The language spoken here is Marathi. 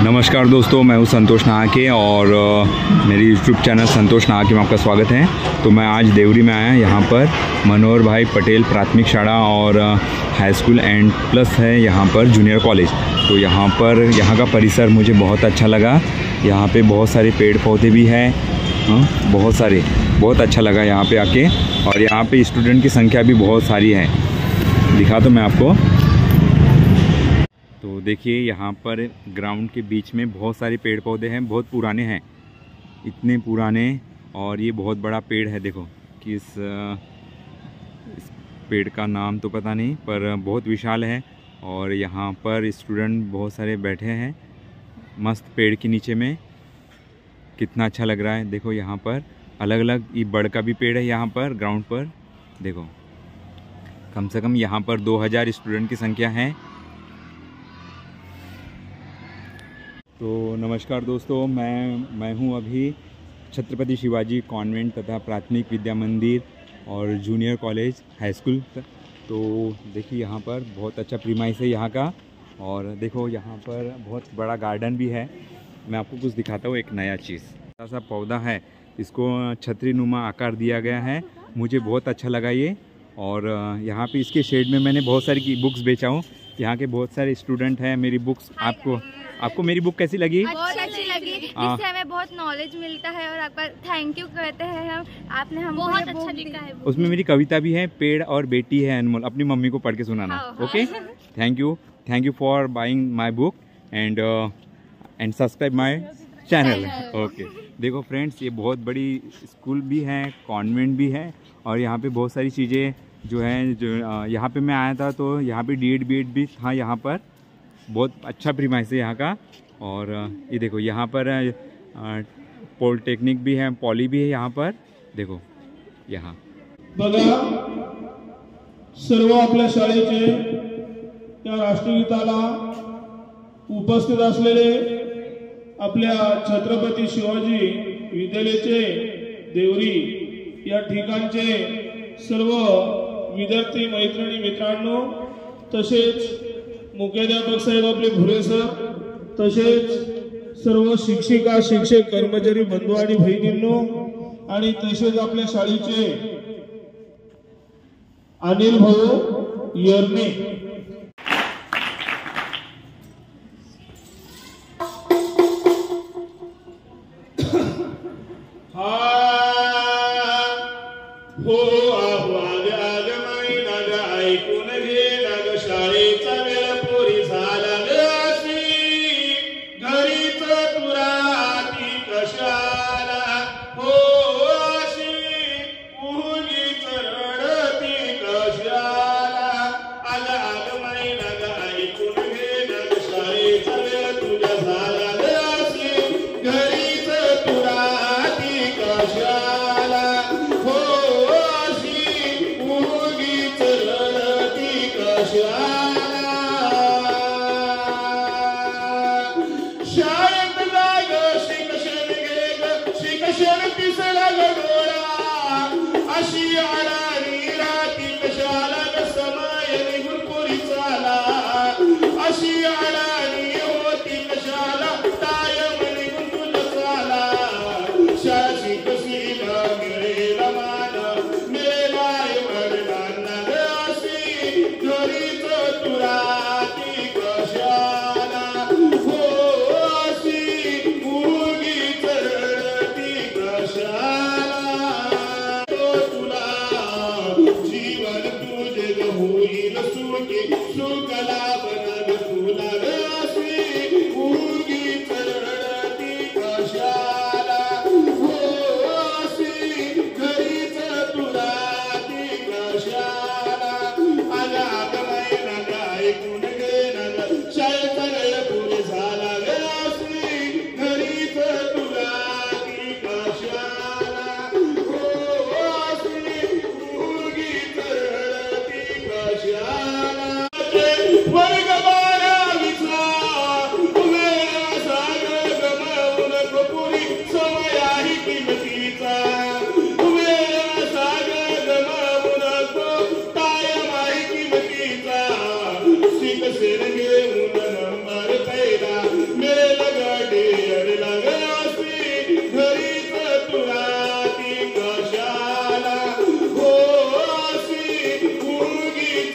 नमस्कार दोस्तों, मैं हूं संतोष नाहके और मेरी यूट्यूब चैनल संतोष नाहके में आपका स्वागत है। तो मैं आज देवरी में आया, यहाँ पर मनोहर भाई पटेल प्राथमिक शाला और हाई स्कूल एंड प्लस है यहाँ पर जूनियर कॉलेज। तो यहाँ का परिसर मुझे बहुत अच्छा लगा। यहाँ पे बहुत सारे पेड़ पौधे भी हैं, बहुत अच्छा लगा यहाँ पे आके। और यहाँ पे स्टूडेंट की संख्या भी बहुत सारी है, दिखा तो मैं आपको। तो देखिए यहाँ पर ग्राउंड के बीच में बहुत सारे पेड़ पौधे हैं, बहुत पुराने हैं, इतने पुराने। और ये बहुत बड़ा पेड़ है, देखो कि इस पेड़ का नाम तो पता नहीं, पर बहुत विशाल है। और यहाँ पर स्टूडेंट बहुत सारे बैठे हैं मस्त पेड़ के नीचे में, कितना अच्छा लग रहा है। देखो यहाँ पर अलग अलग ये बड़ का भी पेड़ है यहाँ पर ग्राउंड पर। देखो कम से कम यहाँ पर 2000 स्टूडेंट की संख्या है। तो नमस्कार दोस्तों, मैं हूँ अभी छत्रपति शिवाजी कॉन्वेंट तथा प्राथमिक विद्या मंदिर और जूनियर कॉलेज हाई स्कूल। तो देखिए यहाँ पर बहुत अच्छा प्रीमाइस है यहाँ का। और देखो यहाँ पर बहुत बड़ा गार्डन भी है। मैं आपको कुछ दिखाता हूँ, एक नया चीज़, छोटा सा पौधा है, इसको छतरी नुमा आकार दिया गया है, मुझे बहुत अच्छा लगा ये। और यहाँ पे इसके शेड में मैंने बहुत सारी बुक्स बेचा हूँ। यहाँ के बहुत सारे स्टूडेंट हैं। मेरी बुक्स आपको मेरी बुक कैसी लगी? बहुत अच्छी लगी। इससे हमें बहुत नॉलेज मिलता है और आपका थैंक यू कहते हैं हम। आपने हम बहुत अच्छा लिखा है। उसमें मेरी कविता भी है, पेड़ और बेटी है अनमोल, अपनी मम्मी को पढ़ के सुनाना। Okay, thank you for buying my book end subscribe my channel. Okay, देखो फ्रेंड्स, ये बहुत बड़ी स्कूल भी है, कॉन्वेंट भी है। और यहाँ पे बहुत सारी चीज़ें जो हैं, जो यहाँ पे मैं आया था तो यहाँ पे डीएड बीएड भी था। यहाँ पर बहुत अच्छा प्रीमाइस है यहाँ का। और ये देखो यहाँ पर पॉलिटेक्निक भी है, पॉली भी है यहाँ पर। देखो यहाँ बघा, सर्व आपल्या शाळेचे या राष्ट्रगीताला उपस्थित असलेले आपल्या छत्रपती शिवाजी विद्यालयाचे देवरी या ठिकाणचे सर्व विद्यार्थी मैत्रिणी मित्रांनो, तसेच मुख्याध्यापक साहेब आपले भुरे सर, तसेच सर्व शिक्षिका शिक्षक कर्मचारी बंधू आणि बहिणींनो, आणि तसेच आपल्या शाळेचे अनिल भाऊ यर्ने, अशी